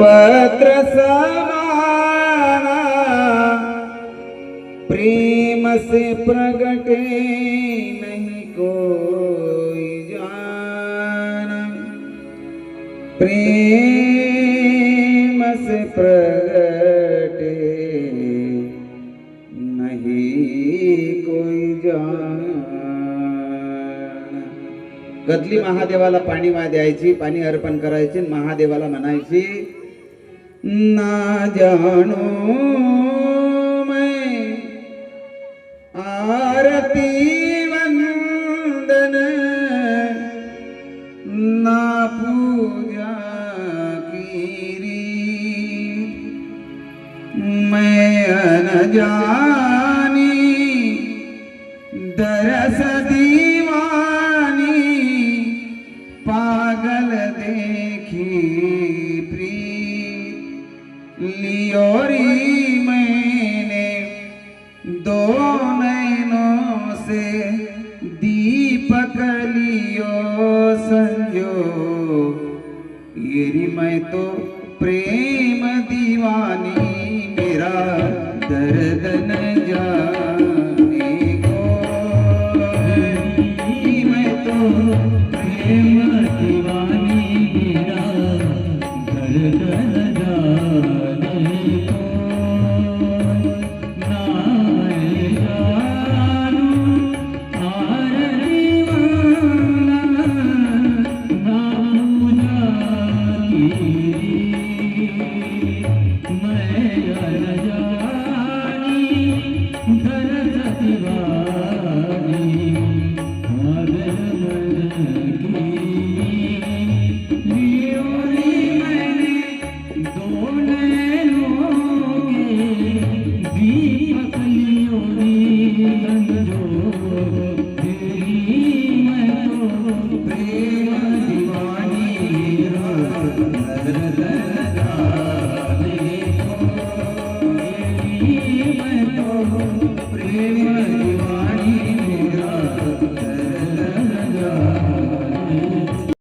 पत्र समाना प्रेम से प्रगटे नहीं कोई जाना, प्रेम से प्रगटे नहीं कोई जाना। गदली महादेवाला पाणी द्यायची, पाणी अर्पण करायची, महादेवाला म्हणायची ना जानो मैं आरती वंदन ना पूजा कीरी, मैं अनजानी दरस दीवानी पागल देखी प्रीत लियोरी मैंने दो नैनों से दीपक लियो संजो, येरी मैं तो प्रेम दीवानी मेरा दर्द न जाने को, मैं तो प्रेम दीवानी मेरा दर्द न जाने को, ना मैं जानू आरती वाला ना पूजा कीरी, मैं अनजानी दर्द दीवानी पागल मन की लियोरी मैंने दो नैनों के दीपक लियोरी संजो, तेरी मैं तो प्रेम दीवानी दर्द जाने को, तेरी मैं तो